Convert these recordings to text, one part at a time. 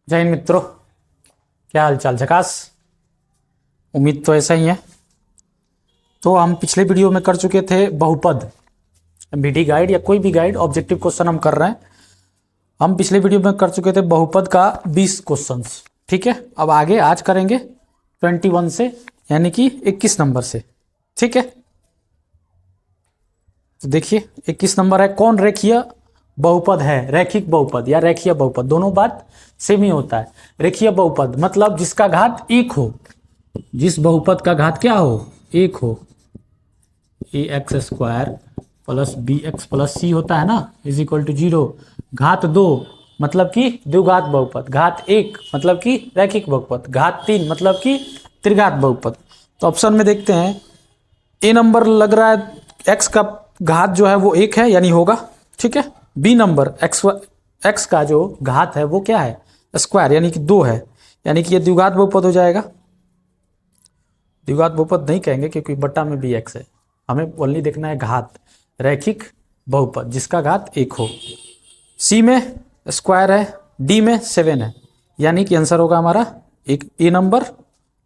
जय हिंद मित्रों, क्या हाल चाल? झकास। उम्मीद तो ऐसा ही है। तो हम पिछले वीडियो में कर चुके थे बहुपद, एमबीटी गाइड या कोई भी गाइड, ऑब्जेक्टिव क्वेश्चन हम कर रहे हैं। हम पिछले वीडियो में कर चुके थे बहुपद का 20 क्वेश्चंस। ठीक है, अब आगे आज करेंगे 21 से, यानी कि 21 नंबर से। ठीक है, तो देखिए 21 नंबर है, कौन रेखीय बहुपद है? रैखिक बहुपद या रेखीय बहुपद, दोनों बात सेम ही होता है। रेखीय बहुपद मतलब जिसका घात एक हो, जिस बहुपद का घात क्या हो? एक हो। ax² plus bx plus c होता है ना, इज इक्वल टू 0। घात 2 मतलब कि द्विघात बहुपद, घात 1 मतलब कि रैखिक बहुपद, घात 3 मतलब कि त्रिघात बहुपद। तो ऑप्शन में देखते हैं, ए नंबर लग रहा है x का घात जो है वो 1 है, यानी होगा। ठीक है, बी नंबर x का जो घात है वो क्या है? स्क्वायर, यानी कि 2 है, यानी कि ये द्विघात बहुपद हो जाएगा। द्विघात बहुपद नहीं कहेंगे क्योंकि बट्टा में भी x है, हमें ओनली देखना है घात। रैखिक बहुपद जिसका घात 1 हो। सी में स्क्वायर है, डी में 7 है, यानी कि आंसर होगा हमारा एक ए नंबर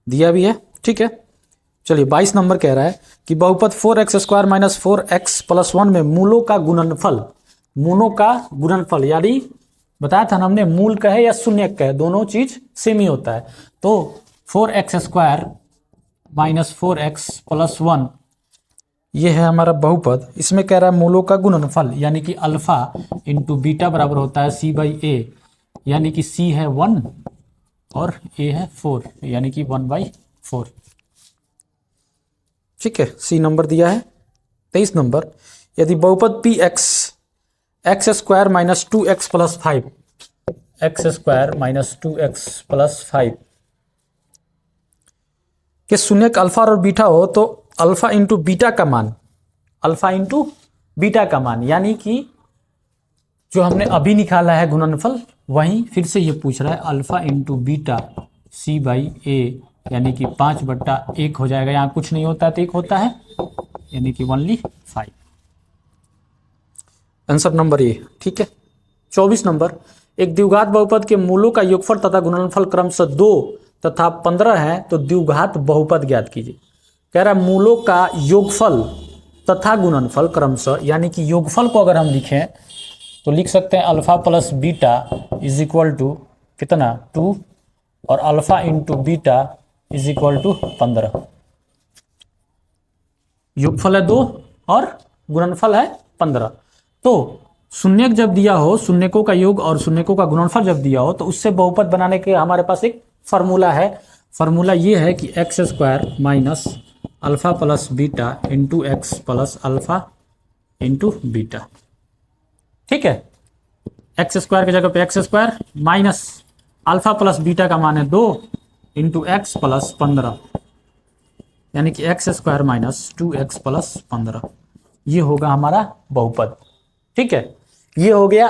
दिया भी है। ठीक है, चलिए 22 नंबर कह रहा है कि बहुपद 4x² माइनस 4x प्लस 1 में मूलों का गुणनफल, मूलों का गुणनफल यानी बताया था ना हमने, मूल कहे या शून्य कहे दोनों चीज सेम ही होता है। तो 4x² माइनस 4x प्लस 1 ये है हमारा बहुपद। इसमें कह रहा है मूलों का गुणनफल, यानी कि अल्फा इंटू बीटा बराबर होता है c/a, यानी कि c है 1 और a है 4, यानी कि 1/4। ठीक है, सी नंबर दिया है। 23 नंबर, यदि बहुपद px x² minus 2x plus 5, x² minus 2x plus 5 के शून्य का अल्फा और बीटा हो, तो अल्फा इंटू बीटा का मान, अल्फा इंटू बीटा का मान, यानी कि जो हमने अभी निकाला है गुणनफल, वहीं फिर से ये पूछ रहा है अल्फा इंटू बीटा c/a, यानी कि 5/1 हो जाएगा। यहाँ कुछ नहीं होता है तो 1 होता है, यानी कि ओनली 5। Answer number A. ठीक है, 24 नंबर, एक द्विघात बहुपद के मूलों का योगफल तथा गुणनफल क्रमशः 2 तथा 15 है, तो द्विघात बहुपद ज्ञात कीजिए। कह रहा है मूलों का योगफल तथा गुणनफल क्रमशः, यानी कि योगफल को अगर हम लिखें तो लिख सकते हैं alpha plus beta is equal to कितना? 2, और alpha into beta is equal to 15। योगफल है 2 और गुणनफल है 15। तो शून्यक जब दिया हो, शून्यकों का योग और शून्यकों का गुणनफल जब दिया हो, तो उससे बहुपद बनाने के हमारे पास एक फॉर्मूला है। फॉर्मूला ये है कि x² minus alpha plus beta into x plus alpha into beta. ठीक है, x² की जगह पे x² minus alpha plus beta का मान है 2 इंटू एक्स प्लस 15, यानी कि x² माइनस 2x प्लस 15, ये होगा हमारा बहुपद। ठीक है, ये हो गया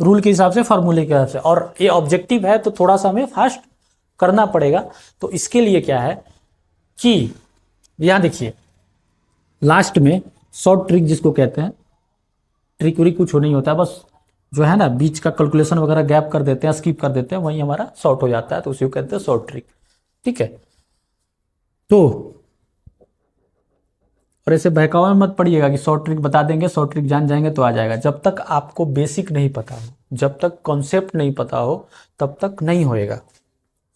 रूल के हिसाब से, फॉर्मूले के हिसाब से, और ये ऑब्जेक्टिव है तो थोड़ा सा हमें फास्ट करना पड़ेगा। तो इसके लिए क्या है कि यहां देखिए लास्ट में शॉर्ट ट्रिक जिसको कहते हैं, ट्रिक व्रिक कुछ नहीं होता है, बस जो है ना बीच का कैलकुलेशन वगैरह गैप कर देते हैं, स्किप कर देते हैं, वही हमारा शॉर्ट हो जाता है, तो उसी को कहते हैं शॉर्ट ट्रिक। ठीक है, तो और ऐसे बहकावे में मत पड़िएगा कि शॉर्ट ट्रिक बता देंगे, शॉर्ट ट्रिक जान जाएंगे तो आ जाएगा। जब तक आपको बेसिक नहीं पता हो, जब तक कॉन्सेप्ट नहीं पता हो, तब तक नहीं होएगा।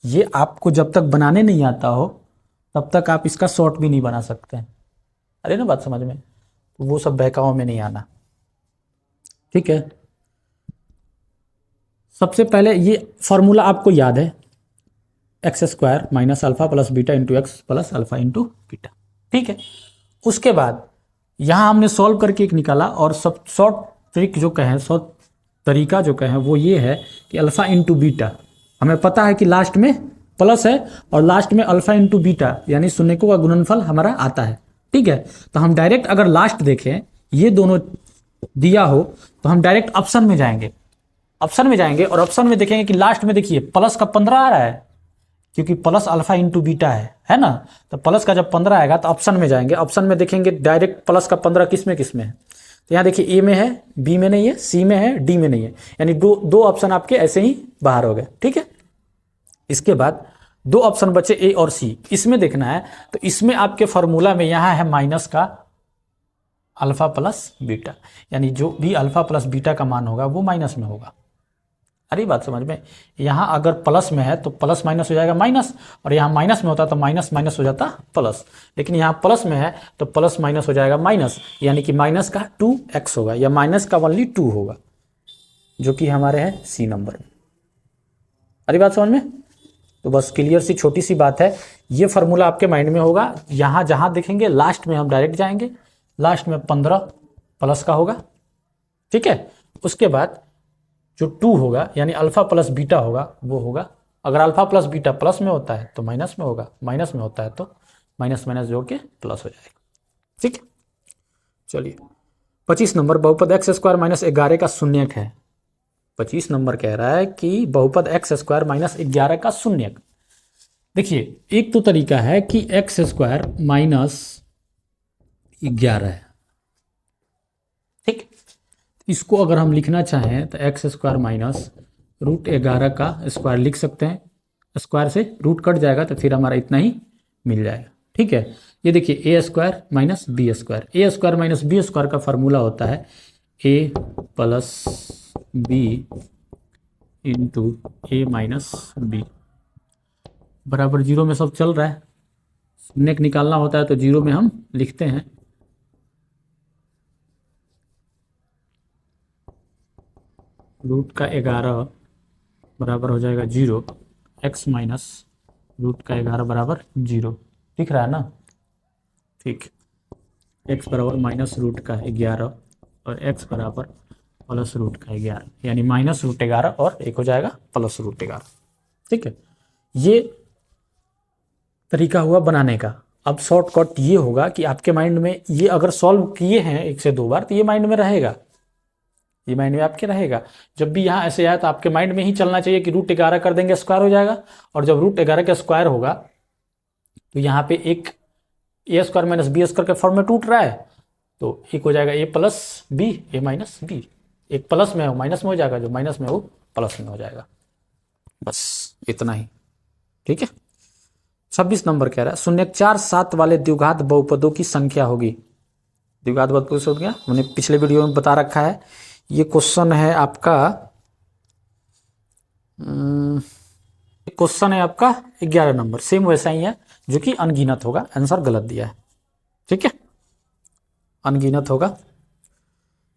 ये आपको जब तक बनाने नहीं आता हो, तब तक आप इसका शॉर्ट भी नहीं बना सकते हैं। अरे ना बात समझ में, तो वो सब बहकावों में नहीं आना। ठीक है, सबसे पहले ये फॉर्मूला आपको याद है, x² minus alpha plus beta into x plus alpha into beta. ठीक है, उसके बाद यहां हमने सॉल्व करके एक निकाला, और सब शॉर्ट ट्रिक जो कहें, शॉर्ट तरीका जो कहें, वो ये है कि अल्फा इंटू बीटा, हमें पता है कि लास्ट में प्लस है और लास्ट में अल्फा इंटू बीटा यानी शून्यकों का गुणनफल हमारा आता है। ठीक है, तो हम डायरेक्ट अगर लास्ट देखें, ये दोनों दिया हो, तो हम डायरेक्ट ऑप्शन में जाएंगे, ऑप्शन में जाएंगे और ऑप्शन में देखेंगे कि लास्ट में देखिए प्लस का 15 आ रहा है, क्योंकि प्लस अल्फा इंटू बीटा है ना। तो प्लस का जब 15 आएगा तो ऑप्शन में जाएंगे, ऑप्शन में देखेंगे डायरेक्ट प्लस का 15 किस में है। तो यहाँ देखिए ए में है, बी में नहीं है, सी में है, डी में नहीं है, यानी दो ऑप्शन आपके ऐसे ही बाहर हो गए। ठीक है, इसके बाद दो ऑप्शन बचे ए और सी, इसमें देखना है। तो इसमें आपके फॉर्मूला में यहाँ है माइनस का अल्फा प्लस बीटा, यानी जो भी अल्फा प्लस बीटा का मान होगा वो माइनस में होगा। अरे बात समझ में, यहाँ अगर प्लस में है तो प्लस माइनस हो जाएगा माइनस, और यहाँ माइनस में होता तो माइनस माइनस हो जाता प्लस, लेकिन यहाँ प्लस में है तो प्लस माइनस हो जाएगा माइनस, यानी कि माइनस का 2x होगा, या माइनस का ओनली 2 होगा, जो कि हमारे है सी नंबर में। अरे बात समझ में, तो बस क्लियर सी छोटी सी बात है, ये फार्मूला आपके माइंड में होगा। यहाँ जहाँ देखेंगे लास्ट में हम डायरेक्ट जाएंगे, लास्ट में 15 प्लस का होगा, ठीक है। उसके बाद जो 2 होगा यानी अल्फा प्लस बीटा होगा वो होगा, अगर अल्फा प्लस बीटा प्लस में होता है तो माइनस में होगा, माइनस में होता है तो माइनस माइनस जोड़ के प्लस हो जाएगा, ठीक है। चलिए 25 नंबर, बहुपद एक्स स्क्वायर माइनस 11 का शून्यक है। 25 नंबर कह रहा है कि बहुपद एक्स स्क्वायर माइनस 11 का शून्यक। देखिए एक तो तरीका है कि एक्स स्क्वायर माइनस 11 है, ठीक। इसको अगर हम लिखना चाहें तो एक्स स्क्वायर माइनस रूट 11 का स्क्वायर लिख सकते हैं, स्क्वायर से रूट कट जाएगा तो फिर हमारा इतना ही मिल जाएगा, ठीक है। ये देखिए ए स्क्वायर माइनस बी स्क्वायर, ए स्क्वायर माइनस बी स्क्वायर का फार्मूला होता है ए प्लस बी इंटू ए माइनस बी बराबर 0 में सब चल रहा है, शून्य निकालना होता है तो 0 में हम लिखते हैं। रूट का 11 बराबर हो जाएगा 0, एक्स माइनस रूट का 11 बराबर 0, दिख रहा है ना, ठीक। एक्स बराबर माइनस रूट का 11 और एक्स बराबर प्लस रूट का 11, यानी माइनस रूट 11 और एक हो जाएगा प्लस रूट 11, ठीक है। ये तरीका हुआ बनाने का। अब शॉर्टकट ये होगा कि आपके माइंड में ये अगर सॉल्व किए हैं 1 से 2 बार तो ये माइंड में रहेगा, ये माइंड में आपके रहेगा। जब भी यहाँ ऐसे आया तो आपके माइंड में ही चलना चाहिए कि रूट 11 कर देंगे स्क्वायर हो जाएगा, और जब रूट 11 का स्क्वायर होगा तो यहाँ पे एक ए स्क्वायर माइनस बी स्क्वायर के फॉर्म में टूट रहा है, तो एक हो जाएगा a plus B, A minus B, एक प्लस में हो माइनस में हो जाएगा, जो माइनस में हो प्लस में हो जाएगा, बस इतना ही, ठीक है। 26 नंबर कह रहा है शून्य 4 7 वाले द्विघात बहुपदों की संख्या होगी। द्विघात बहुपद हो गया, हमने पिछले वीडियो में बता रखा है। ये क्वेश्चन है आपका, क्वेश्चन है आपका 11 नंबर, सेम वैसा ही है जो कि अनगिनत होगा, आंसर गलत दिया है, ठीक है, अनगिनत होगा।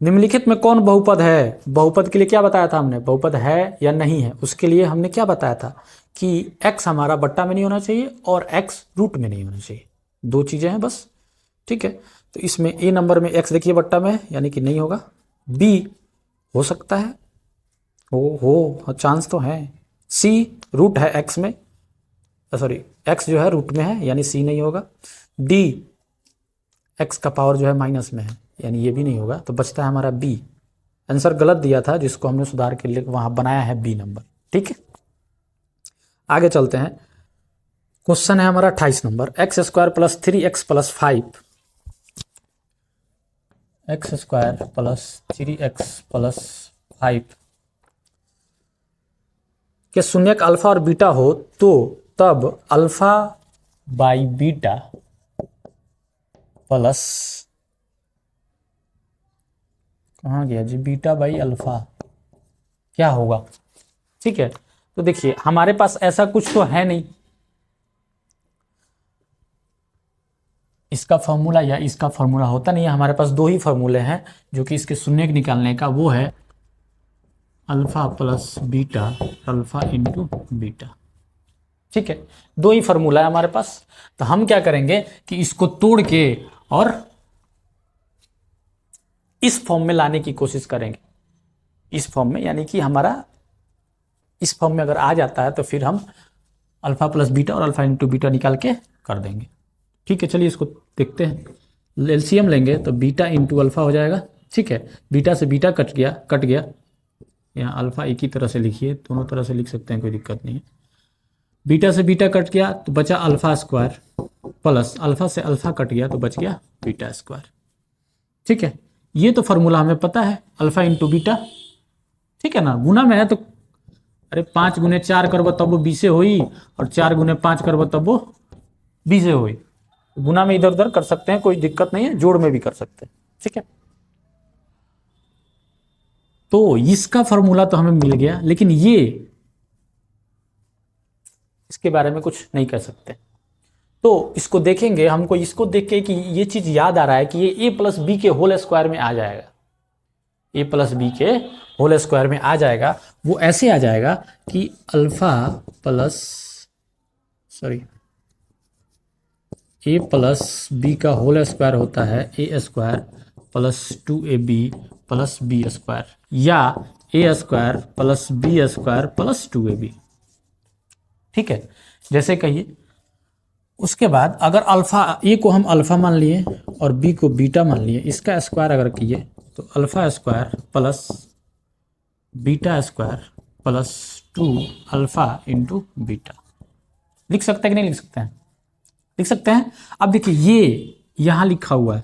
निम्नलिखित में कौन बहुपद है? बहुपद के लिए क्या बताया था हमने, बहुपद है या नहीं है, उसके लिए हमने क्या बताया था कि x हमारा बट्टा में नहीं होना चाहिए और x रूट में नहीं होना चाहिए, 2 चीजें हैं बस, ठीक है। तो इसमें ए नंबर में x देखिए बट्टा में है, यानी कि नहीं होगा। b हो सकता है, हो चांस तो है। c रूट है x में, सॉरी x जो है रूट में है, यानी c नहीं होगा। d x का पावर जो है माइनस में है, यानी ये भी नहीं होगा। तो बचता है हमारा b, आंसर गलत दिया था जिसको हमने सुधार के लिए वहां बनाया है b नंबर, ठीक है। आगे चलते हैं, क्वेश्चन है हमारा 28 number, x square plus 3x plus 5, x square plus 3x plus 5 के शून्यक अल्फा और बीटा हो तो तब अल्फा बाई बीटा प्लस, कहाँ गया जी, बीटा बाई अल्फा क्या होगा, ठीक है। तो देखिए हमारे पास ऐसा कुछ तो है नहीं, इसका फॉर्मूला या इसका फॉर्मूला होता नहीं है, हमारे पास 2 ही फॉर्मूले हैं जो कि इसके शून्य निकालने का, वो है alpha plus beta, alpha into beta, ठीक है। 2 ही फॉर्मूला है हमारे पास। तो हम क्या करेंगे कि इसको तोड़ के और इस फॉर्म में लाने की कोशिश करेंगे, इस फॉर्म में, यानी कि हमारा इस फॉर्म में अगर आ जाता है तो फिर हम अल्फा प्लस बीटा और अल्फा इंटू बीटा निकाल के कर देंगे, ठीक है। चलिए इसको देखते हैं, एलसीएम लेंगे तो बीटा इंटू अल्फा हो जाएगा, ठीक है। बीटा से बीटा कट गया, यहाँ अल्फा एक ही तरह से लिखिए, दोनों तरह से लिख सकते हैं, कोई दिक्कत नहीं है। बीटा से बीटा कट गया तो बचा अल्फा स्क्वायर, प्लस अल्फा से अल्फा कट गया तो बच गया बीटा स्क्वायर, ठीक है। ये तो फॉर्मूला हमें पता है, अल्फा इंटू बीटा, ठीक है ना, गुना में है तो अरे 5 गुने 4 करबो तब वो 20 होई, और 4 गुने 5 करबो तब वो 20 होई। गुना में इधर उधर कर सकते हैं, कोई दिक्कत नहीं है, जोड़ में भी कर सकते हैं, ठीक है। तो इसका फॉर्मूला तो हमें मिल गया, लेकिन ये इसके बारे में कुछ नहीं कह सकते। तो इसको देखेंगे, हमको इसको देख के कि ये चीज याद आ रहा है कि ये ए प्लस बी के होल स्क्वायर में आ जाएगा, ए प्लस बी के होल स्क्वायर में आ जाएगा। वो ऐसे आ जाएगा कि alpha plus a plus b का होल स्क्वायर होता है a square plus 2ab plus b square, या a square plus b square plus 2ab, ठीक है, जैसे कहिए। उसके बाद अगर अल्फा ए को हम अल्फा मान लिए और बी को बीटा मान लिए, इसका स्क्वायर अगर किए तो alpha square plus beta square plus 2 alpha into beta. लिख सकते हैं कि नहीं लिख सकते हैं? लिख सकते हैं। अब देखिए ये यहां लिखा हुआ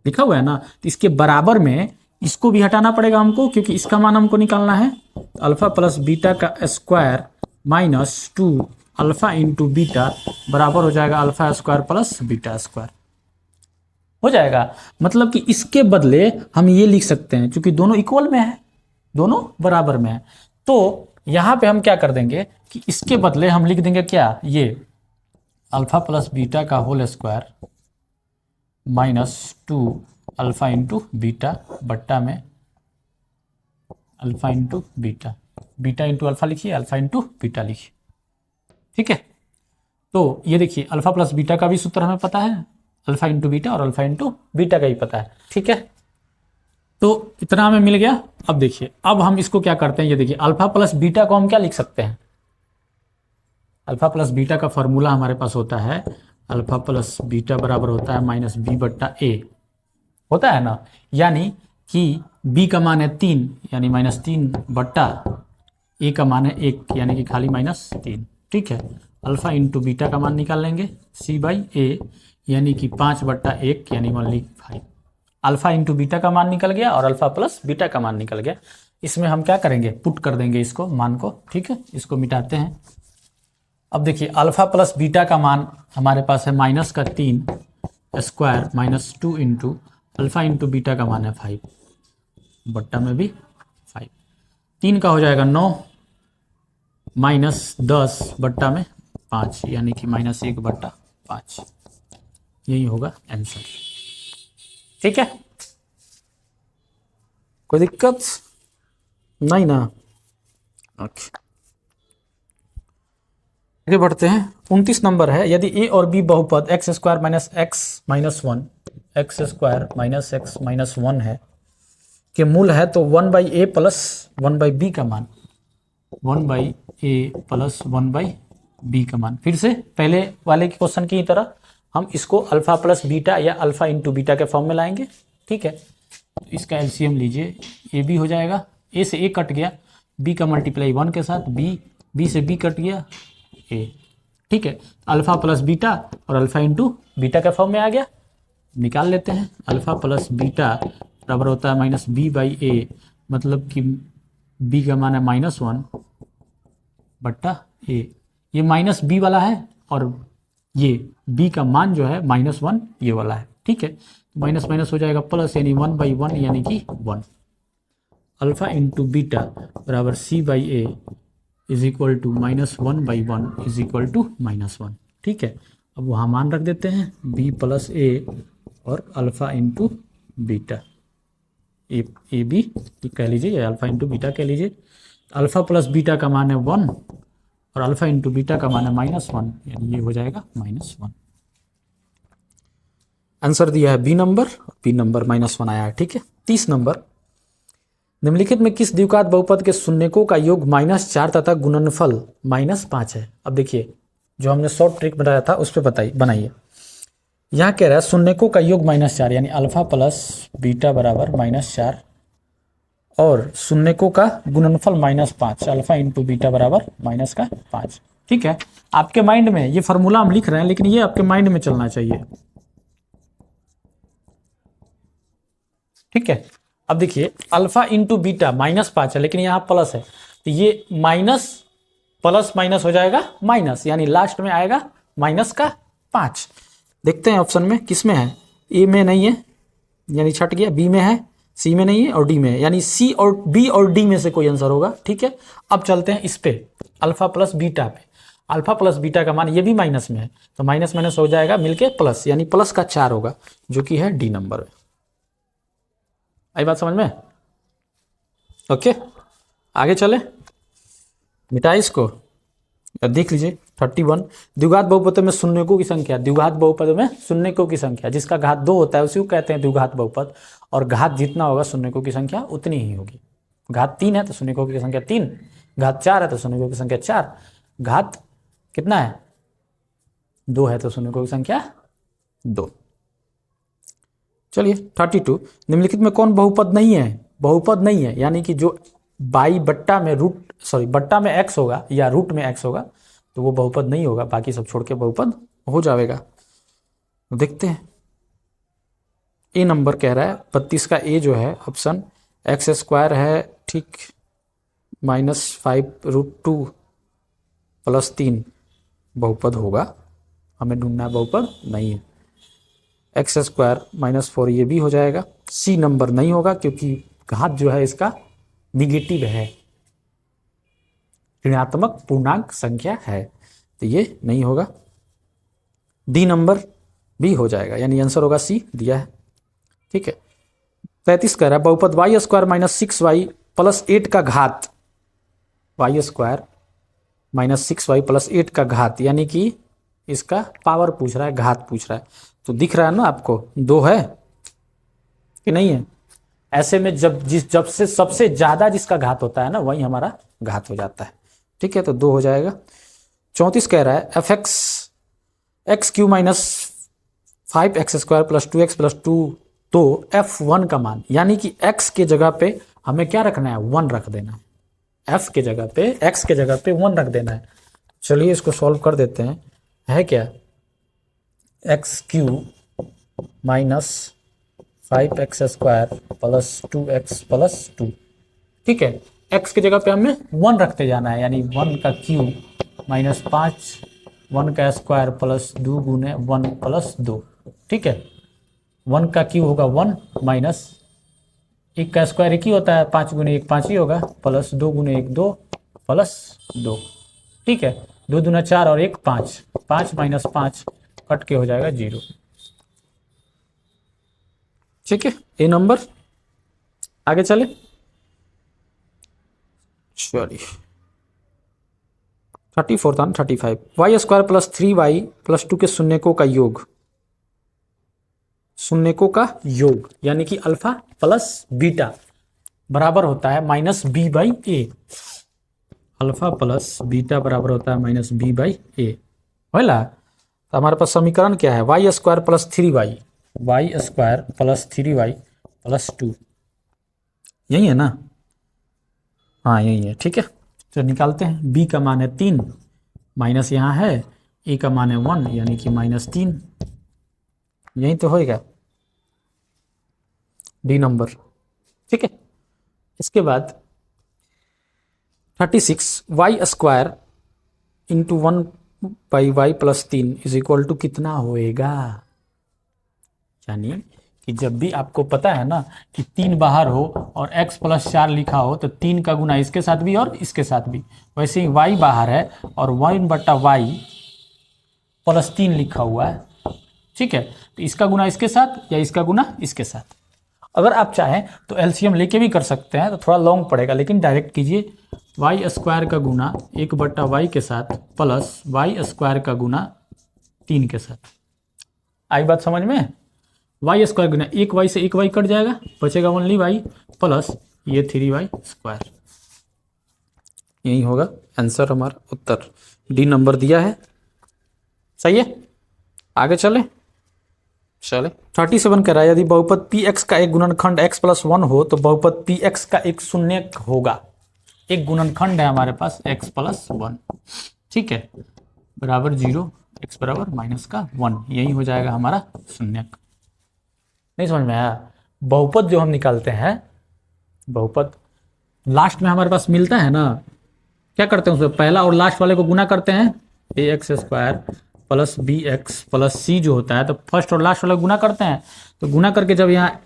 है ना, तो इसके बराबर में इसको भी हटाना पड़ेगा हमको, क्योंकि इसका मान हमको निकालना है। अल्फा प्लस बीटा का square minus 2 alpha into beta बराबर हो जाएगा alpha square plus beta square, हो जाएगा। मतलब कि इसके बदले हम ये लिख सकते हैं, क्योंकि दोनों इक्वल में है, दोनों बराबर में है, तो यहां पे हम क्या कर देंगे कि इसके बदले हम लिख देंगे क्या, ये अल्फा प्लस बीटा का whole square minus 2 alpha into beta बट्टा में alpha into beta, beta into alpha लिखिए, अल्फा इंटू बीटा लिखिए, ठीक है। तो ये देखिए अल्फा प्लस बीटा का भी सूत्र हमें पता है, अल्फा इंटू बीटा और अल्फा इंटू बीटा का ही पता है, ठीक है। तो इतना हमें मिल गया। अब देखिए, अब हम इसको क्या करते हैं, ये देखिए अल्फा प्लस बीटा को हम क्या लिख सकते हैं, अल्फा प्लस बीटा का फॉर्मूला हमारे पास होता है अल्फा प्लस बीटा बराबर होता है माइनस बी बट्टा ए, होता है ना, यानी कि बी का मान है 3 यानी माइनस 3 बट्टा ए का मान है 1 यानी कि खाली माइनस 3, ठीक है। अल्फा इंटू बीटा का मान निकाल लेंगे सी बाई ए यानी कि 5 बट्टा 1 यानी ओनली 5। अल्फा इंटू बीटा का मान निकल गया और अल्फा प्लस बीटा का मान निकल गया। इसमें हम क्या करेंगे, पुट कर देंगे इसको मान को, ठीक है। इसको मिटाते हैं। अब देखिए अल्फा प्लस बीटा का मान हमारे पास है माइनस का 3 square minus 2 into alpha into beta का मान है 5 बट्टा में भी 5, 3 का हो जाएगा 9 माइनस 10 बट्टा में 5 यानी कि माइनस 1 बट्टा 5, यही होगा आंसर, ठीक है। कोई दिक्कत नहीं ना? ओके, आगे बढ़ते हैं। 29 नंबर है, यदि ए और बी बहुपद x square minus x minus 1 x square minus x minus 1 है के मूल है, तो 1 by A plus 1 by B का मान 1 by A plus 1 by B का मान, फिर से पहले वाले के क्वेश्चन की तरह हम इसको अल्फा प्लस बीटा या अल्फा इंटू बीटा के फॉर्म में लाएंगे, ठीक है। तो इसका एलसीएम लीजिए, ए बी हो जाएगा, ए से ए कट गया, बी का मल्टीप्लाई 1 के साथ, बी से बी कट गया, ए, ठीक है। अल्फा प्लस बीटा और अल्फा इंटू बीटा का फॉर्म में आ गया, निकाल लेते हैं। अल्फा प्लस बीटा बराबर होता है माइनस बी बाई ए, मतलब कि बी का मान है माइनस 1 बट्टा ए, ये माइनस बी वाला है और ये बी का मान जो है माइनस 1 ये वाला है, ठीक है। माइनस माइनस हो जाएगा प्लस, यानी 1 बाई 1 यानी कि 1। अल्फा इंटू बीटा बराबर c by a is equal to minus 1 by 1 is equal to minus 1, ठीक है। अब वहाँ मान रख देते हैं, बी प्लस ए और alpha into beta, A B कह लीजिए या अल्फा इंटू बीटा कह लीजिए। अल्फा प्लस बीटा का मान है 1 और अल्फा इंटू बीटा का मान है माइनस 1, यानी ये हो जाएगा माइनस 1। आंसर दिया है बी नंबर माइनस 1 आया है, ठीक है। 30 नंबर, निम्नलिखित में किस द्विघात बहुपद के शून्यकों का योग -4 तथा गुणनफल -5 है। अब देखिए जो हमने शॉर्ट ट्रिक बताया था उस पर बनाइए। यहाँ कह रहा है शून्यकों का योग -4 यानी अल्फा प्लस बीटा बराबर -4 और शून्यकों का गुणनफल -5, अल्फा इंटू बीटा बराबर -5, ठीक है। आपके माइंड में ये फॉर्मूला हम लिख रहे हैं, लेकिन ये आपके माइंड में चलना चाहिए, ठीक है। अब देखिए अल्फा इंटू बीटा -5 है, लेकिन यहाँ प्लस है, तो ये माइनस प्लस माइनस हो जाएगा माइनस, यानी लास्ट में आएगा माइनस का 5। देखते हैं ऑप्शन में किस में है, ए में नहीं है यानी छट गया, बी में है, सी में नहीं है और डी में है, यानी सी और बी और डी में से कोई आंसर होगा। ठीक है, अब चलते हैं इस पे अल्फा प्लस बीटा पे। अल्फा प्लस बीटा का मान ये भी माइनस में है, तो माइनस माइनस हो जाएगा मिलके प्लस, यानी प्लस का 4 होगा, जो कि है डी नंबर में। आई बात समझ में? ओके, आगे चले, मिटाई इसको, देख लीजिए 31। द्विघात बहुपद में शून्यकों की संख्या, द्विघात बहुपद में शून्यकों की संख्या, जिसका घात 2 होता है उसी को कहते हैं द्विघात बहुपद, और घात जितना होगा शून्यकों की संख्या उतनी ही होगी। घात 3 है तो शून्यकों की संख्या 3, घात 4 है तो शून्यकों की संख्या 4, घात कितना है 2 है तो शून्यकों की संख्या 2। चलिए 32, निम्नलिखित में कौन बहुपद नहीं है? बहुपद नहीं है यानी कि जो बाई बट्टा में बट्टा में x होगा या रूट में x होगा तो वो बहुपद नहीं होगा, बाकी सब छोड़ के बहुपद हो जाएगा। देखते हैं, ए नंबर कह रहा है 32 का ए जो है ऑप्शन x² है, ठीक, -5√2 + 3 बहुपद होगा, हमें ढूंढना बहुपद नहीं है। x² -4 ये भी हो जाएगा। सी नंबर नहीं होगा क्योंकि घात जो है इसका निगेटिव है, ऋणात्मक पूर्णांक संख्या है, तो ये नहीं होगा। डी नंबर भी हो जाएगा, यानी आंसर होगा सी दिया है। ठीक है, 33 कह रहा है बहुपद y² -6y + 8 का घात, y² -6y + 8 का घात, यानी कि इसका पावर पूछ रहा है, घात पूछ रहा है, तो दिख रहा है ना आपको 2 है कि नहीं है? ऐसे में जब से सबसे ज्यादा जिसका घात होता है ना वही हमारा घात हो जाता है। ठीक है, तो 2 हो जाएगा। 34 कह रहा है fx x³ -5x² + 2x + 2, तो f1 का मान, यानी कि x के जगह पे हमें क्या रखना है, 1 रख देना है, f के जगह पे x के जगह पे 1 रख देना है। चलिए इसको सॉल्व कर देते हैं, है क्या x³ -5x² + 2x + 2। ठीक है, x की जगह पे हमें 1 रखते जाना है, यानी 1 का क्यूब -5 1 का स्क्वायर प्लस 2 गुने 1 + 2। ठीक है, 1 का क्यूब होगा 1 माइनस 1 का स्क्वायर 1 ही होता है, 5 गुने 1 5 ही होगा, प्लस 2 गुने 1 2 + 2। ठीक है, 2 दूना 4 और 1 5, 5 - 5 कट के हो जाएगा 0। ठीक है, ए नंबर। आगे चले, चलिए 34 था 35, y² + 3y + 2 के शून्यकों का योग, शून्यकों का योग यानी कि अल्फा प्लस बीटा बराबर होता है -b/a। अल्फा प्लस बीटा बराबर होता है -b/a, होला। तो हमारे पास समीकरण क्या है, y² + 3y, y² + 3y + 2, यही है ना? हाँ यही है। ठीक है, तो निकालते हैं। b का मान है 3, माइनस यहाँ है, a का मान है 1 यानी कि -3, यही तो होएगा डी नंबर। ठीक है, इसके बाद 36, y² × 1/y + 3 = कितना होएगा? यानी कि जब भी आपको पता है ना कि 3 बाहर हो और x + 4 लिखा हो तो 3 का गुना इसके साथ भी और इसके साथ भी, वैसे ही y बाहर है और 1/y + 3 लिखा हुआ है। ठीक है, तो इसका गुना इसके साथ या इसका गुना इसके साथ। अगर आप चाहें तो एलसीएम लेके भी कर सकते हैं, तो थोड़ा लॉन्ग पड़ेगा, लेकिन डायरेक्ट कीजिए। y² का गुना 1/y के साथ प्लस y² का गुना 3 के साथ। आई बात समझ में? y² गुना 1y से 1y कट जाएगा, बचेगा ओनली y प्लस ये 3y²। यही होगा आंसर, हमारा उत्तर डी नंबर दिया है। सही है, आगे चले। 37 कह रहा है यदि बहुपद px का एक गुणनखंड x + 1 हो तो बहुपद px का एक शून्यक होगा। एक गुणनखंड है हमारे पास x + 1, ठीक है, बराबर 0, x बराबर -1, यही हो जाएगा हमारा शून्यक। नहीं समझ में आया? बहुपद जो हम निकालते हैं, बहुपद लास्ट में हमारे पास मिलता है ना, क्या करते हैं उसमें, पहला और लास्ट वाले को गुना करते हैं, a x square plus B x plus c जो होता है, तो फर्स्ट और लास्ट वाला गुना करते हैं। तो गुना करके जब यहाँ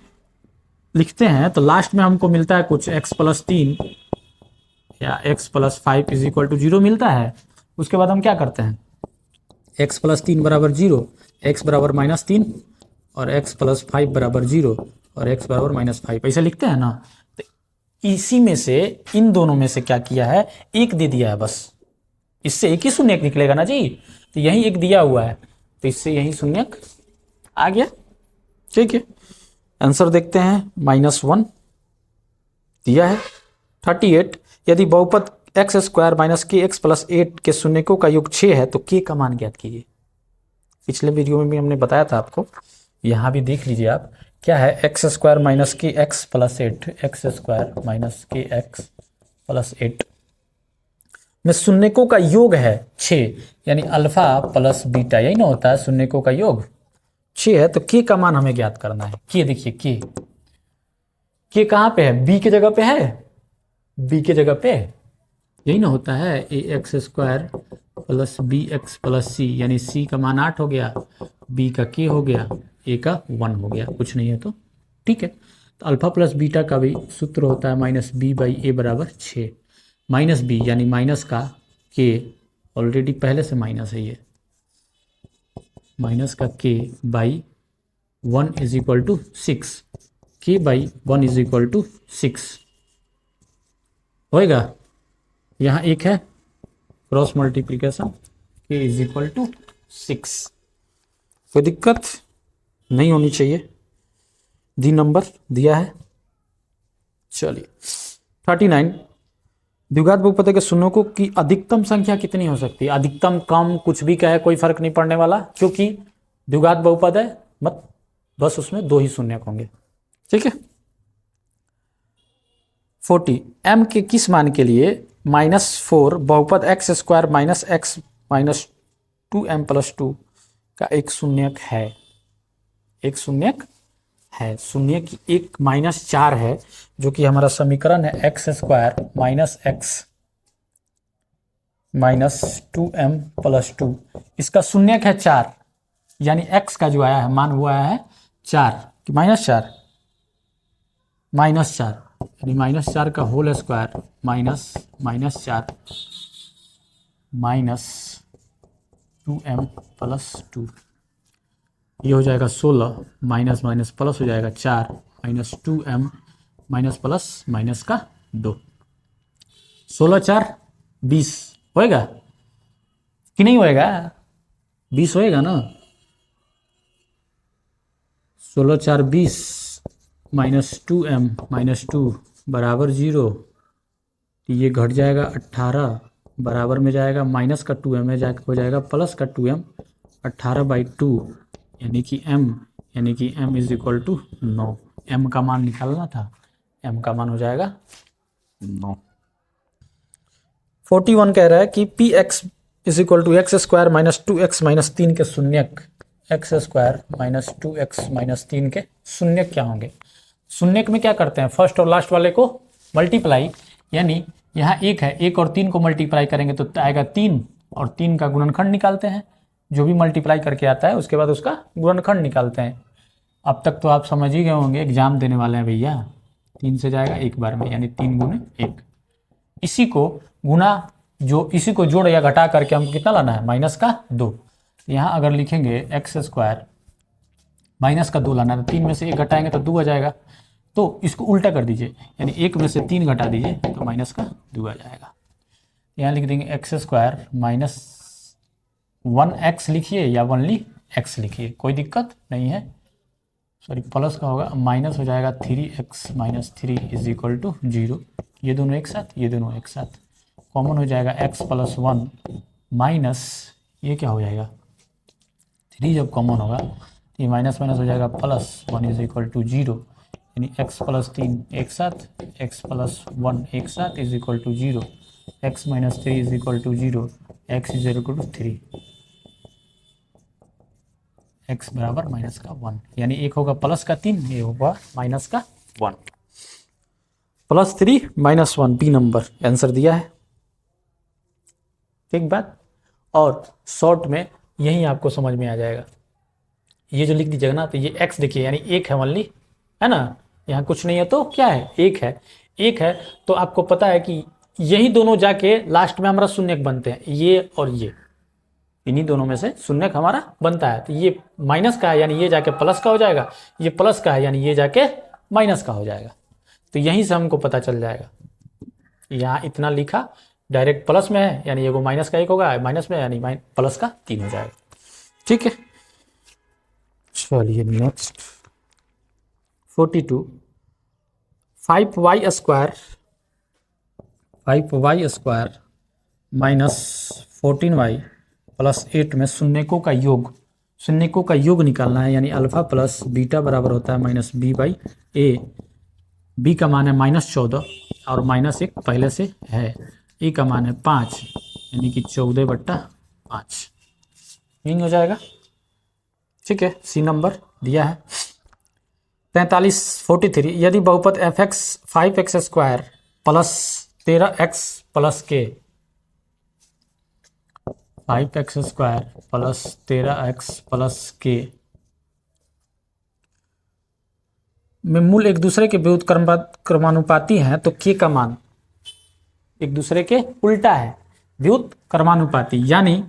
लिखते हैं तो लास्ट में हमको मिलता है कुछ एक्स प्लस 3 या x plus 5 is equal to 0 मिलता है। उसके बाद हम क्या करते हैं, एक्स प्लस 3 बराबर 0, एक्स बराबर -3 और एक्स प्लस 5 बराबर 0 और एक्स बराबर -5, ऐसे लिखते हैं ना। तो इसी में से इन दोनों में से क्या किया है, एक दे दिया है बस, इससे एक ही शून्यक निकलेगा ना जी। तो यही एक दिया हुआ है, तो इससे यही शून्यक आ गया। ठीक है, आंसर देखते हैं, -1 दिया है। 38, यदि बहुपद एक्स स्क्वायर माइनस के एक्स प्लस 8 के शून्यकों का योग 6 है तो के का मान ज्ञात कीजिए। पिछले वीडियो में भी हमने बताया था आपको, यहाँ भी देख लीजिए आप, क्या है, एक्स स्क्वायर माइनस के x plus 8, x square minus के एक्स प्लस 8 में शून्यकों का योग है 6, यानी अल्फा प्लस बीटा, यही ना होता है शून्यकों का योग 6 है। तो के का मान हमें ज्ञात करना है। के देखिए, के कहाँ पे है, बी के जगह पे है, बी के जगह पे यही ना होता है, A x square plus B x plus C, यानी सी का मान 8 हो गया, बी का के हो गया, ए का 1 हो गया, कुछ नहीं है तो ठीक है। तो अल्फा प्लस बीटा का भी सूत्र होता है माइनस बी बाई ए बराबर 6, माइनस बी यानी माइनस का के, ऑलरेडी पहले से माइनस है ये, माइनस का के बाई 1 इज इक्वल टू 6, के बाई 1 इज इक्वल टू 6 होएगा। यहाँ एक है क्रॉस मल्टीप्लीकेशन, के इज इक्वल टू 6, कोई दिक्कत नहीं होनी चाहिए, दी नंबर दिया है। चलिए 39, द्विघात बहुपद के शून्यकों की अधिकतम संख्या कितनी हो सकती है। अधिकतम कम कुछ भी कहे कोई फर्क नहीं पड़ने वाला, क्योंकि द्विघात बहुपद है, मत बस उसमें 2 ही शून्यक होंगे। ठीक है। 40, m के किस मान के लिए -4 बहुपद x square minus x minus 2m plus 2 का एक शून्यक है। एक शून्यक है, शून्य की एक -4 है, जो कि हमारा समीकरण है x square minus x minus 2m plus 2, इसका शून्यक है 4, यानी x का जो आया है मान हुआ है 4 कि -4, यानी -4 का whole square minus -4 minus 2m plus 2, ये हो जाएगा 16, माइनस माइनस प्लस हो जाएगा 4 minus 2m minus plus minus का 2, 16 4 20 होएगा कि नहीं होएगा, 20 होएगा ना। 16 4 20 माइनस 2m माइनस 2 बराबर 0, ये घट जाएगा 18, बराबर में जाएगा माइनस का 2m में जाकर हो जाएगा प्लस का 2m, 18/2 यानी कि m is equal to 9। m का मान निकालना था, m का मान हो जाएगा 9। 41 कह रहा है कि p x is equal to x square minus 2x minus 3 के शून्यक, x square minus 2x minus 3 के शून्यक क्या होंगे। शून्यक में क्या करते हैं, फर्स्ट और लास्ट वाले को मल्टीप्लाई, यानी यहाँ 1 है, 1 और 3 को मल्टीप्लाई करेंगे तो आएगा 3, और 3 का गुणनखंड निकालते हैं, जो भी मल्टीप्लाई करके आता है उसके बाद उसका गुणनखंड निकालते हैं। अब तक तो आप समझ ही गए होंगे, एग्जाम देने वाले हैं भैया, 3 से जाएगा एक बार में, यानी 3 गुणे 1। इसी को गुना, जो इसी को जोड़ या घटा करके हमको कितना लाना है, माइनस का 2। यहाँ अगर लिखेंगे एक्स स्क्वायर माइनस का 2 लाना है, तो 3 में से 1 घटाएंगे तो 2 आ जाएगा, तो इसको उल्टा कर दीजिए, यानी 1 में से 3 घटा दीजिए तो माइनस का 2 आ जाएगा। यहाँ लिख देंगे एक्स स्क्वायर माइनस 1x लिखिए या ओनली x लिखिए, कोई दिक्कत नहीं है, सॉरी प्लस का होगा, माइनस हो जाएगा 3x minus 3 is equal to 0, ये दोनों एक साथ, ये दोनों एक साथ, कॉमन हो जाएगा x प्लस 1 माइनस, ये क्या हो जाएगा 3, जब कॉमन होगा तो ये माइनस माइनस हो जाएगा प्लस 1 इज इक्वल टू 0, यानी x प्लस 3 एक साथ, x प्लस 1 एक साथ is equal to 0, x minus 3 is equal to 0, x is equal to 3, x बराबर माइनस का 1, यानी एक होगा प्लस का 3, ये होगा माइनस का 1, +3 -1 बी नंबर आंसर दिया है। ठीक बात। और शॉर्ट में यही आपको समझ में आ जाएगा, ये जो लिख दीजिएगा ना, तो ये x देखिए यानी एक है ओनली, है ना, यहाँ कुछ नहीं है तो क्या है, एक है, एक है। तो आपको पता है कि यही दोनों जाके लास्ट में हमारा शून्यक बनते हैं, ये और ये, इन्हीं दोनों में से शून्यक हमारा बनता है। तो ये माइनस का है यानी ये जाके प्लस का हो जाएगा, ये प्लस का है यानी ये जाके माइनस का हो जाएगा। तो यहीं से हमको पता चल जाएगा, यहाँ इतना लिखा डायरेक्ट प्लस में है यानी ये को माइनस का 1 होगा, माइनस में यानी प्लस का 3 हो जाएगा। ठीक है, चलिए next 42, 5y square minus 14y plus 8 में शून्यकों का योग, शून्यकों का योग निकालना है, यानी अल्फा प्लस बीटा बराबर होता है minus B by A. B का मान है -14 और -1 पहले से है, ए का मान है 5 यानी कि 14/5, यही हो जाएगा। ठीक है, सी नंबर दिया है। 43 यदि बहुपद fx 5x square plus 13x plus के, 5x square plus 13x plus के में मूल एक दूसरे के विरुद्ध क्रमानुपाती हैं, तो के का मान एक दूसरे के उल्टा है, विरुद्ध क्रमानुपाती, यानी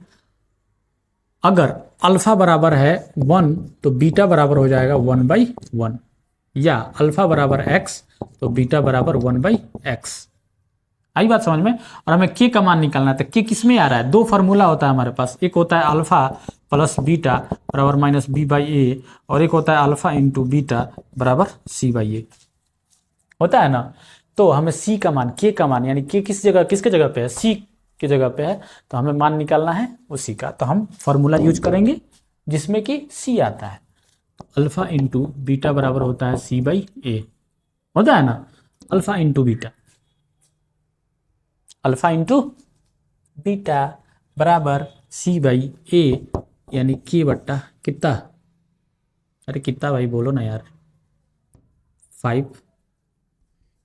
अगर अल्फा बराबर है 1 तो बीटा बराबर हो जाएगा 1/1, या अल्फा बराबर x तो बीटा बराबर 1/x। आई बात समझ में। और हमें के का मान निकालना है, तो के किस में आ रहा है, दो फार्मूला होता है हमारे पास, एक होता है अल्फा प्लस बीटा बराबर माइनस बी बाई ए, और एक होता है अल्फा इंटू बीटा बराबर सी बाई ए, होता है ना। तो हमें सी का मान, के का मान, यानी के किस जगह, किसके जगह पे है, सी की जगह पे है, तो हमें मान निकालना है उसी का। तो हम फॉर्मूला यूज करेंगे जिसमें कि सी आता है, अल्फा इंटू बीटा बराबर होता है सी बाई ए, होता है ना, alpha into beta, alpha into beta बराबर सी बाई ए, यानी के बट्टा कितना, अरे कितना भाई बोलो ना यार, 5,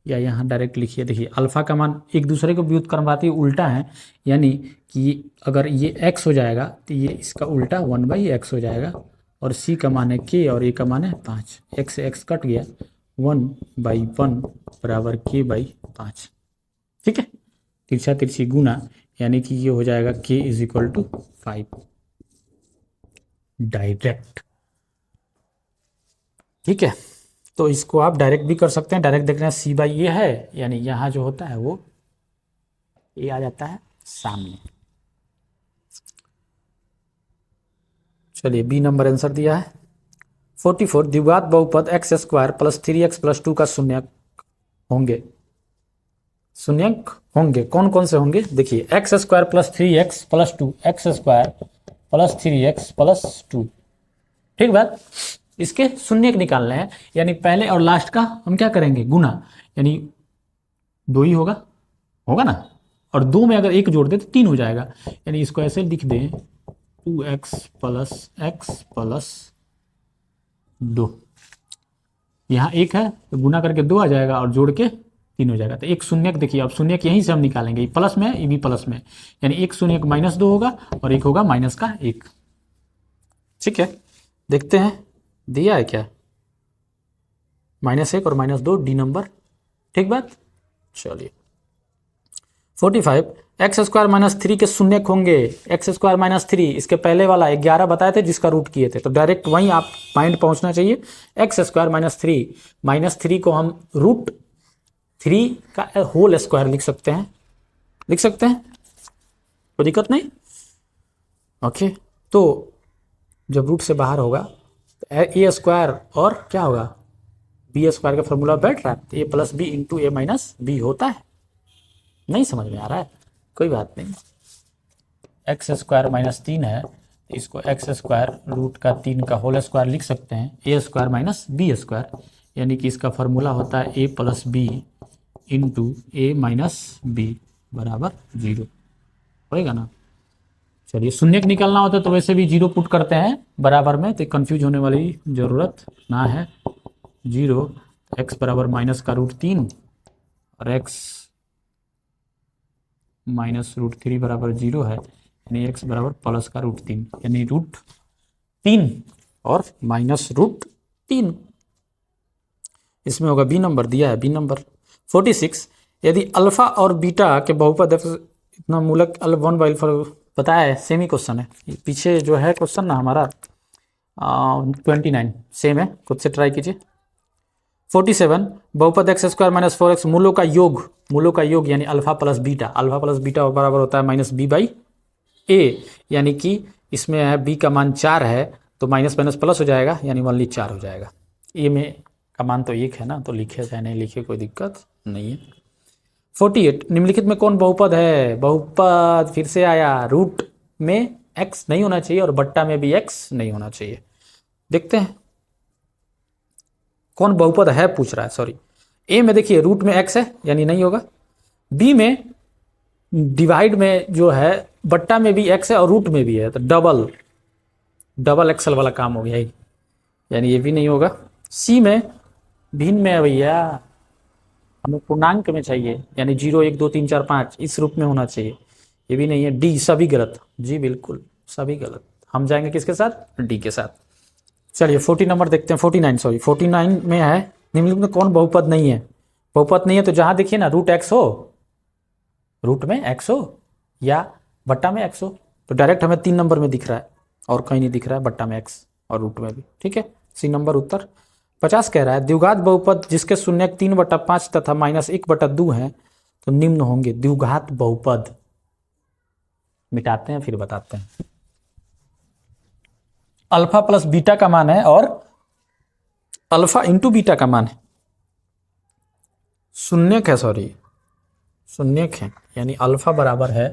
या यहाँ डायरेक्ट लिखिए। देखिए अल्फा का मान एक दूसरे को व्युत्क्रम क्रमवाती उल्टा है, यानी कि अगर ये x हो जाएगा तो ये इसका उल्टा 1/x हो जाएगा, और c का मान है k और a का मान है 5, x से x कट गया, 1/1 बराबर k/5। ठीक है, तिरछा तिरछी गुना, यानी कि ये हो जाएगा k = 5 डायरेक्ट। ठीक है, तो इसको आप डायरेक्ट भी कर सकते हैं, डायरेक्ट देखना सी बाई ए है, यानी यहाँ जो होता है वो ए आ जाता है सामने। चलिए बी नंबर आंसर दिया है। 44 द्विघात बहुपद x square plus 3x plus 2 का शून्यक होंगे, शून्यक होंगे कौन कौन से होंगे, देखिए x square plus 3x plus 2, x square plus 3x plus 2, ठीक बात। इसके शून्यक निकालने हैं, यानी पहले और लास्ट का हम क्या करेंगे, गुना, यानी 2 ही होगा, होगा ना, और 2 में अगर 1 जोड़ दे तो 3 हो जाएगा, यानी इसको ऐसे लिख दें 2x प्लस x प्लस 2, यहाँ 1 है तो गुना करके 2 आ जाएगा और जोड़ के 3 हो जाएगा। तो एक शून्यक देखिए, अब शून्यक यहीं से हम निकालेंगे, ये प्लस में है ये भी प्लस में, यानी एक शून्यक -2 होगा और एक होगा -1। ठीक है, देखते हैं दिया है क्या, -1 और -2 डी नंबर, ठीक बात। चलिए 45 x स्क्वायर -3 के शून्यक होंगे, x स्क्वायर -3, इसके पहले वाला 11 बताए थे जिसका रूट किए थे, तो डायरेक्ट वहीं आप पॉइंट पहुंचना चाहिए। x स्क्वायर -3 को हम √3 का होल स्क्वायर लिख सकते हैं, लिख सकते हैं, कोई दिक्कत नहीं। ओके, तो जब रूट से बाहर होगा तो ए स्क्वायर और क्या होगा, बी स्क्वायर का फॉर्मूला बैठ रहा है, तो ए प्लस बी इंटू ए माइनस बी होता है, नहीं समझ में आ रहा है, कोई बात नहीं। एक्स स्क्वायर -3 है, तो इसको एक्स स्क्वायर √3 का होल स्क्वायर लिख सकते हैं, ए स्क्वायर माइनस बी स्क्वायर, यानी कि इसका फॉर्मूला होता है ए प्लस बी इंटू ए माइनस बी बराबर 0, होएगा ना। चलिए शून्यक निकालना होता है तो वैसे भी 0 पुट करते हैं बराबर में, तो कंफ्यूज होने वाली ज़रूरत ना है। 0 x बराबर माइनस का √3 और x -√3 बराबर 0 है, यानी x बराबर प्लस का √3, यानी √3 और -√3। इसमें होगा बी नंबर, दिया है बी नंबर। 46, यदि अल्फा और बीटा के बहुपद इतना मूलक 1/4 बताया है, सेम ही क्वेश्चन है, पीछे जो है क्वेश्चन ना हमारा 29 सेम है, खुद से ट्राई कीजिए। 47, बहुपद x² - 4x मूलों का योग यानी अल्फा प्लस बीटा बराबर होता है -b/a, यानी कि इसमें है b का मान 4 है तो माइनस माइनस प्लस हो जाएगा, यानी ओनली 4 हो जाएगा। a में का मान तो 1 है ना, तो लिखे चाहे नहीं लिखे कोई दिक्कत नहीं है। 48, निम्नलिखित में कौन बहुपद है? बहुपद फिर से आया, रूट में x नहीं होना चाहिए और बट्टा में भी x नहीं होना चाहिए। देखते हैं कौन बहुपद है, पूछ रहा है, सॉरी। a में देखिए रूट में x है, यानी नहीं होगा। b में डिवाइड में जो है बट्टा में भी x है और रूट में भी है, तो डबल एक्सल वाला काम हो गया, यानी ये भी नहीं होगा। c में भिन्न में है भैया, हमें पूर्णांक में चाहिए, यानी 0 1 2 3 4 5 इस रूप में होना चाहिए, ये भी नहीं है। डी सभी गलत, जी बिल्कुल सभी गलत। हम जाएंगे किसके साथ? डी के साथ। चलिए 40 नंबर देखते हैं, 49 में है, निम्नलिखित में कौन बहुपद नहीं है? बहुपद नहीं है तो जहां देखिए ना रूट में x हो या बट्टा में x हो, तो डायरेक्ट हमें 3 नंबर में दिख रहा है और कहीं नहीं दिख रहा है, बट्टा में x और रूट में भी, ठीक है, सी नंबर उत्तर। 50 कह रहा है द्विघात बहुपद जिसके शून्यक 3/5 तथा -1/2 है, तो निम्न होंगे। द्विघात बहुपद मिटाते हैं फिर बताते हैं। अल्फा प्लस बीटा का मान है और अल्फा इंटू बीटा का मान है, शून्यक है, यानी अल्फा बराबर है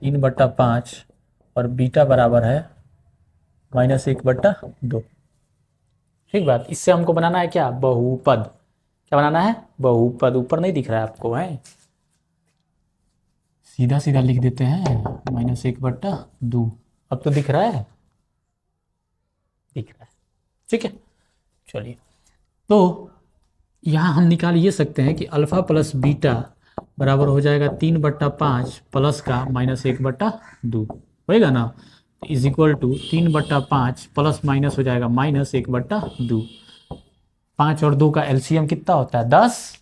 3/5 और बीटा बराबर है -1/2। ठीक बात। इससे हमको बनाना है क्या? बहुपद। क्या बनाना है? बहुपद। ऊपर नहीं दिख रहा है आपको, है सीधा सीधा लिख देते हैं -1/2। अब तो दिख रहा है, ठीक है। चलिए, तो यहाँ हम निकाल ये सकते हैं कि अल्फा प्लस बीटा बराबर हो जाएगा 3/5 प्लस का -1/2 होएगा ना, is equal to 3/5 plus minus हो जाएगा -1/2। 5 और 2 का एलसीएम कितना होता है? 10।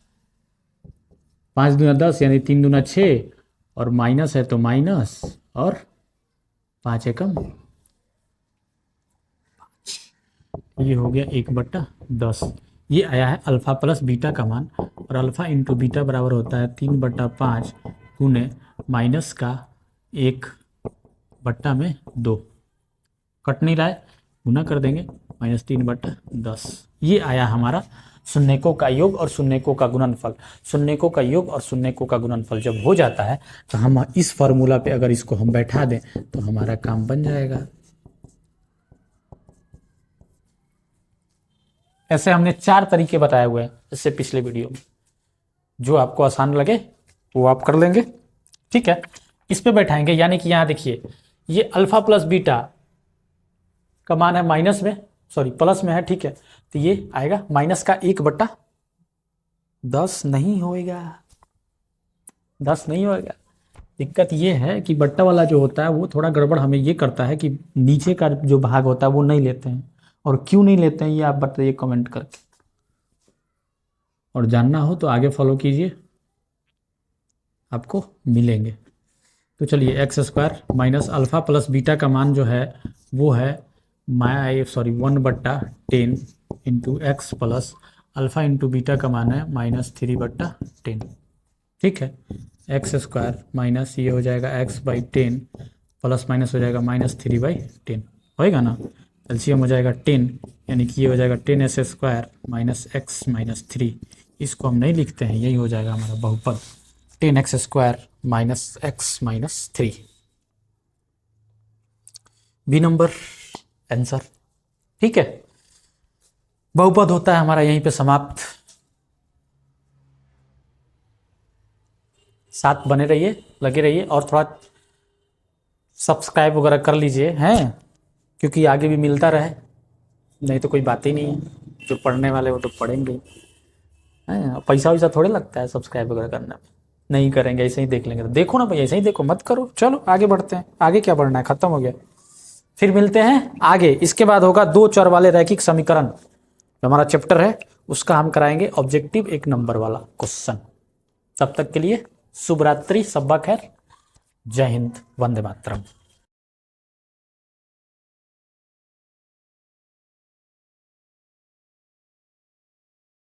5 दूना 10 यानी 3 दूना 6 और माइनस है तो माइनस और 5 एकम 5, ये हो गया 1/10। ये आया है अल्फा प्लस बीटा का मान, और अल्फा इंटू बीटा बराबर होता है 3/5 गुने माइनस का 1/2। कट नहीं रहा है, गुना कर देंगे, -3/10। ये आया हमारा शून्यकों का योग और शून्यकों का गुणनफल। शून्यकों का योग और शून्यकों का गुणनफल जब हो जाता है तो हम इस फॉर्मूला पे अगर इसको हम बैठा दें तो हमारा काम बन जाएगा। ऐसे हमने 4 तरीके बताए हुए हैं इससे पिछले वीडियो में, जो आपको आसान लगे वो आप कर लेंगे, ठीक है। इस पे बैठाएंगे, यानी कि यहाँ देखिए ये अल्फा प्लस बीटा का मान है प्लस में है, ठीक है, तो ये आएगा माइनस का 1/10 नहीं होएगा, 10 नहीं होएगा। दिक्कत ये है कि बट्टा वाला जो होता है वो थोड़ा गड़बड़ हमें ये करता है कि नीचे का जो भाग होता है वो नहीं लेते हैं, और क्यों नहीं लेते हैं ये आप बताइए कमेंट करके, और जानना हो तो आगे फॉलो कीजिए, आपको मिलेंगे। तो चलिए x² minus alpha plus beta का मान जो है वो है 1/10 into x plus alpha into beta का मान है -3/10, ठीक है। x² माइनस ये हो जाएगा x/10 प्लस माइनस हो जाएगा -3/10, होएगा ना। एलसीएम हो जाएगा 10, यानी कि ये हो जाएगा 10s² माइनस x माइनस 3। इसको हम नहीं लिखते हैं, यही हो जाएगा हमारा बहुपद 10x² minus x minus 3। B number answer, ठीक है। बहुपद होता है हमारा यहीं पे समाप्त। साथ बने रहिए, लगे रहिए, और थोड़ा सब्सक्राइब वगैरह कर लीजिए, हैं, क्योंकि आगे भी मिलता रहे, नहीं तो कोई बात ही नहीं है। जो पढ़ने वाले वो तो पढ़ेंगे, हैं, पैसा वैसा थोड़े लगता है सब्सक्राइब वगैरह करने में, नहीं करेंगे, ऐसे ही देख लेंगे। तो देखो ना भाई, ऐसे ही देखो, मत करो। चलो आगे बढ़ते हैं, आगे क्या बढ़ना है, खत्म हो गया। फिर मिलते हैं आगे। इसके बाद होगा दो चर वाले रैखिक समीकरण, जो हमारा चैप्टर है उसका हम कराएंगे ऑब्जेक्टिव 1 नंबर वाला क्वेश्चन। तब तक के लिए शुभ रात्रि, शब्बा खैर, जय हिंद, वंदे मातरम।